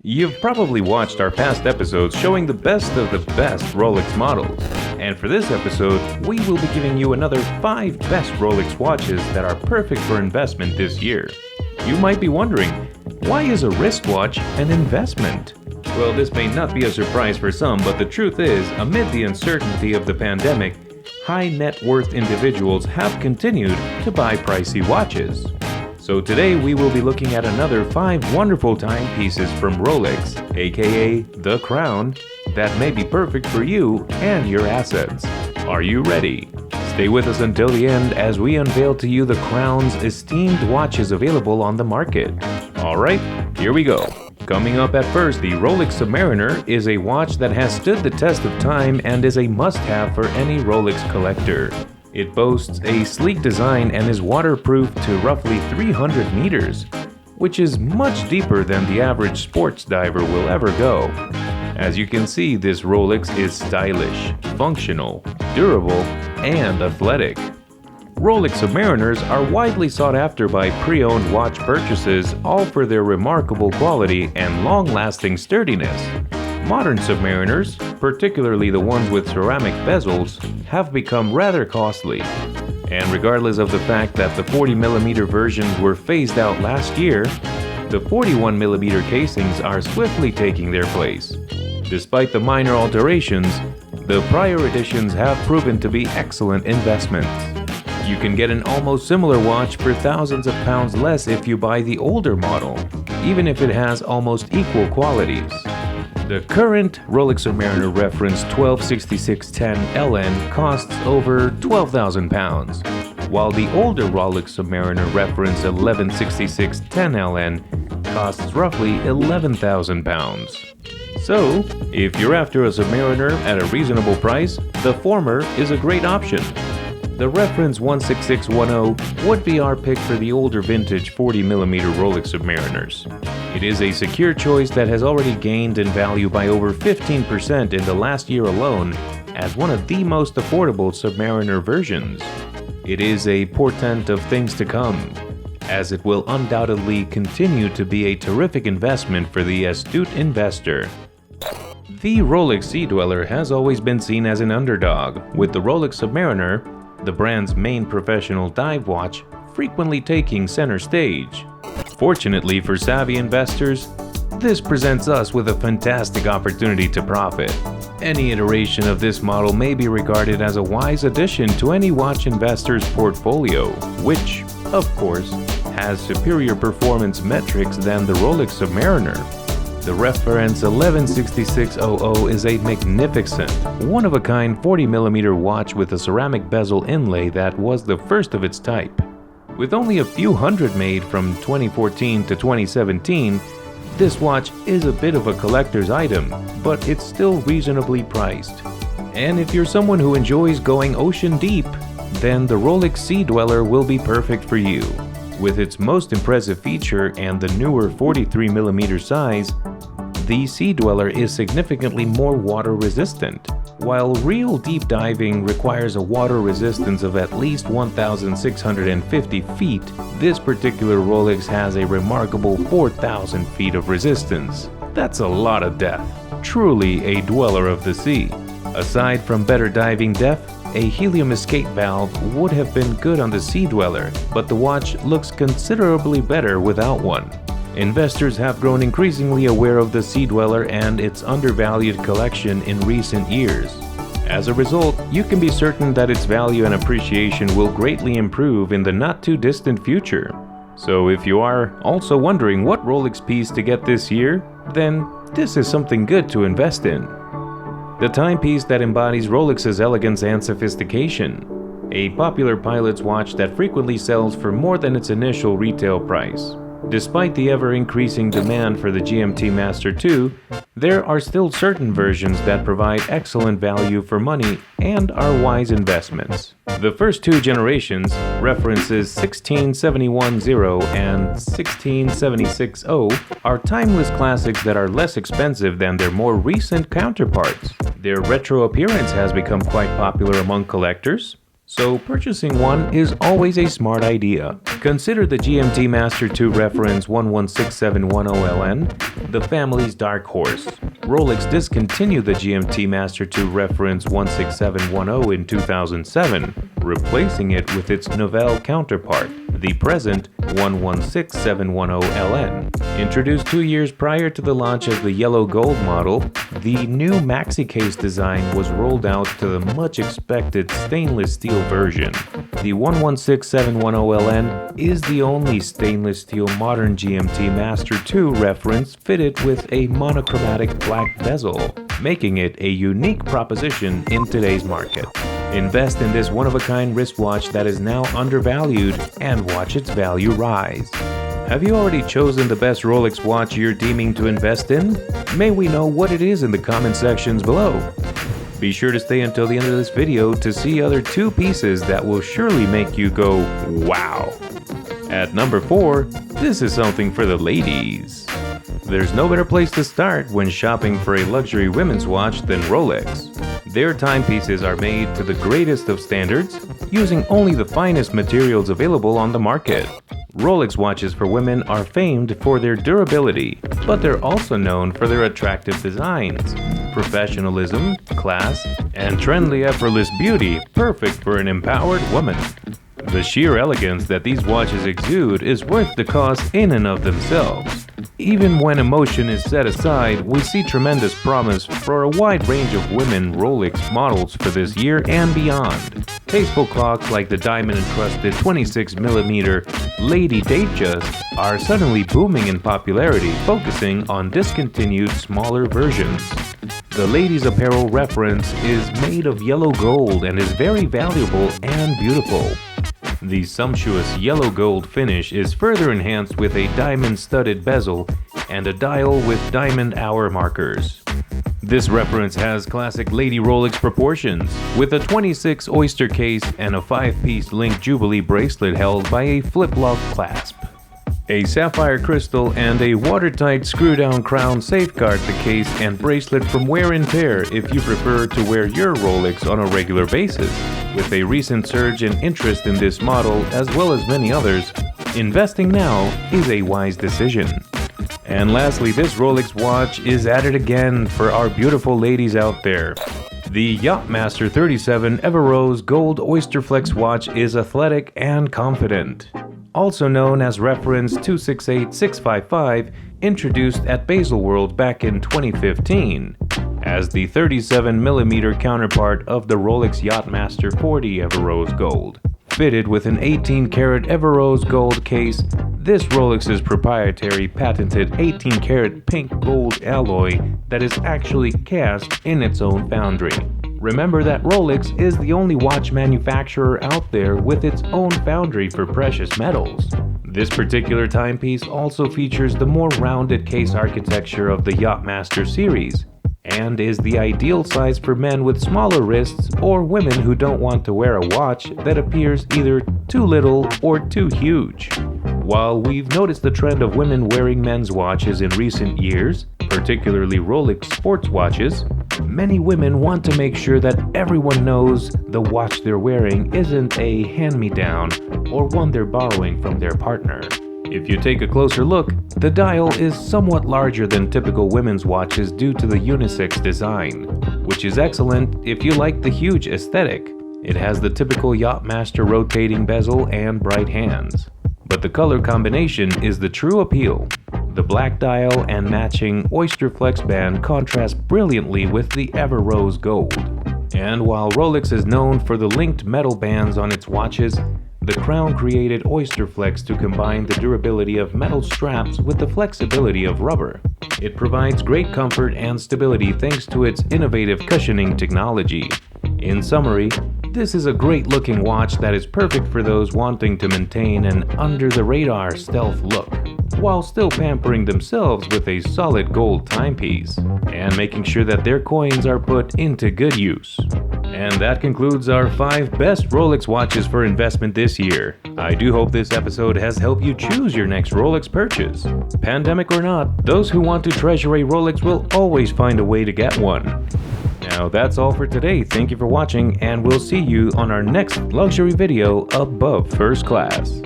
You've probably watched our past episodes showing the best of the best Rolex models. And for this episode, we will be giving you another 5 best Rolex watches that are perfect for investment this year. You might be wondering, why is a wristwatch an investment? Well, this may not be a surprise for some, but the truth is, amid the uncertainty of the pandemic, high net worth individuals have continued to buy pricey watches. So today we will be looking at another 5 wonderful timepieces from Rolex, aka the Crown, that may be perfect for you and your assets. Are you ready? Stay with us until the end as we unveil to you the Crown's esteemed watches available on the market. Alright, here we go. Coming up at first, the Rolex Submariner is a watch that has stood the test of time and is a must-have for any Rolex collector. It boasts a sleek design and is waterproof to roughly 300 meters, which is much deeper than the average sports diver will ever go. As you can see, this Rolex is stylish, functional, durable, and athletic. Rolex Submariners are widely sought after by pre-owned watch purchases, all for their remarkable quality and long-lasting sturdiness. Modern Submariners, particularly the ones with ceramic bezels, have become rather costly. And regardless of the fact that the 40mm versions were phased out last year, the 41mm casings are swiftly taking their place. Despite the minor alterations, the prior editions have proven to be excellent investments. You can get an almost similar watch for thousands of pounds less if you buy the older model, even if it has almost equal qualities. The current Rolex Submariner reference 126610 LN costs over £12,000, while the older Rolex Submariner reference 116610 LN costs roughly £11,000. So, if you're after a Submariner at a reasonable price, the former is a great option. The reference 16610 would be our pick for the older vintage 40mm Rolex Submariners. It is a secure choice that has already gained in value by over 15% in the last year alone as one of the most affordable Submariner versions. It is a portent of things to come, as it will undoubtedly continue to be a terrific investment for the astute investor. The Rolex Sea Dweller has always been seen as an underdog, with the Rolex Submariner, the brand's main professional dive watch, frequently taking center stage. Fortunately for savvy investors, this presents us with a fantastic opportunity to profit. Any iteration of this model may be regarded as a wise addition to any watch investor's portfolio, which, of course, has superior performance metrics than the Rolex Submariner. The reference 116600 is a magnificent, one-of-a-kind 40mm watch with a ceramic bezel inlay that was the first of its type. With only a few hundred made from 2014 to 2017, this watch is a bit of a collector's item, but it's still reasonably priced. And if you're someone who enjoys going ocean deep, then the Rolex Sea Dweller will be perfect for you. With its most impressive feature and the newer 43mm size, the Sea Dweller is significantly more water resistant. While real deep diving requires a water resistance of at least 1,650 feet, this particular Rolex has a remarkable 4,000 feet of resistance. That's a lot of depth. Truly a dweller of the sea. Aside from better diving depth, a helium escape valve would have been good on the Sea Dweller, but the watch looks considerably better without one. Investors have grown increasingly aware of the Sea Dweller and its undervalued collection in recent years. As a result, you can be certain that its value and appreciation will greatly improve in the not-too-distant future. So if you are also wondering what Rolex piece to get this year, then this is something good to invest in. The timepiece that embodies Rolex's elegance and sophistication. A popular pilot's watch that frequently sells for more than its initial retail price. Despite the ever-increasing demand for the GMT Master II, there are still certain versions that provide excellent value for money and are wise investments. The first 2 generations, references 16710 and 16760, are timeless classics that are less expensive than their more recent counterparts. Their retro appearance has become quite popular among collectors, So purchasing one is always a smart idea. Consider the GMT Master II reference 116710LN, the family's dark horse. Rolex discontinued the GMT Master II reference 16710 in 2007, replacing it with its novel counterpart, the present 116710LN. Introduced 2 years prior to the launch of the yellow gold model, the new maxi case design was rolled out to the much expected stainless steel version. The 116710LN is the only stainless steel modern GMT Master II reference fitted with a monochromatic black bezel, making it a unique proposition in today's market. Invest in this one-of-a-kind wristwatch that is now undervalued and watch its value rise. Have you already chosen the best Rolex watch you're deeming to invest in? May we know what it is in the comment sections below. Be sure to stay until the end of this video to see other 2 pieces that will surely make you go, wow. At number 4, this is something for the ladies. There's no better place to start when shopping for a luxury women's watch than Rolex. Their timepieces are made to the greatest of standards, using only the finest materials available on the market. Rolex watches for women are famed for their durability, but they're also known for their attractive designs, professionalism, class, and trendy, effortless beauty, perfect for an empowered woman. The sheer elegance that these watches exude is worth the cost in and of themselves. Even when emotion is set aside, we see tremendous promise for a wide range of women Rolex models for this year and beyond. Tasteful clocks like the diamond-encrusted 26mm Lady Datejust are suddenly booming in popularity, focusing on discontinued smaller versions. The ladies' apparel reference is made of yellow gold and is very valuable and beautiful. The sumptuous yellow gold finish is further enhanced with a diamond-studded bezel and a dial with diamond hour markers. This reference has classic Lady Rolex proportions, with a 26 oyster case and a 5-piece link jubilee bracelet held by a flip-lock clasp. A sapphire crystal and a watertight screw-down crown safeguard the case and bracelet from wear and tear if you prefer to wear your Rolex on a regular basis. With a recent surge in interest in this model as well as many others, investing now is a wise decision. And lastly, this Rolex watch is at it again for our beautiful ladies out there. The Yachtmaster 37 Everose Gold Oysterflex watch is athletic and confident. Also known as reference 268655, introduced at Baselworld back in 2015, as the 37mm counterpart of the Rolex Yachtmaster 40 Everose Gold. Fitted with an 18-karat Everose Gold case, this Rolex's proprietary patented 18-karat pink gold alloy that is actually cast in its own foundry. Remember that Rolex is the only watch manufacturer out there with its own foundry for precious metals. This particular timepiece also features the more rounded case architecture of the Yachtmaster series, and is the ideal size for men with smaller wrists or women who don't want to wear a watch that appears either too little or too huge. While we've noticed the trend of women wearing men's watches in recent years, particularly Rolex sports watches, many women want to make sure that everyone knows the watch they're wearing isn't a hand-me-down or one they're borrowing from their partner. If you take a closer look, the dial is somewhat larger than typical women's watches due to the unisex design, which is excellent if you like the huge aesthetic. It has the typical Yachtmaster rotating bezel and bright hands. But the color combination is the true appeal. The black dial and matching Oysterflex band contrast brilliantly with the Everose Gold. And while Rolex is known for the linked metal bands on its watches, the crown created Oysterflex to combine the durability of metal straps with the flexibility of rubber. It provides great comfort and stability thanks to its innovative cushioning technology. In summary, this is a great-looking watch that is perfect for those wanting to maintain an under-the-radar stealth look, while still pampering themselves with a solid gold timepiece, and making sure that their coins are put into good use. And that concludes our 5 best Rolex watches for investment this year. I do hope this episode has helped you choose your next Rolex purchase. Pandemic or not, those who want to treasure a Rolex will always find a way to get one. Now that's all for today. Thank you for watching, and we'll see you on our next luxury video above first class.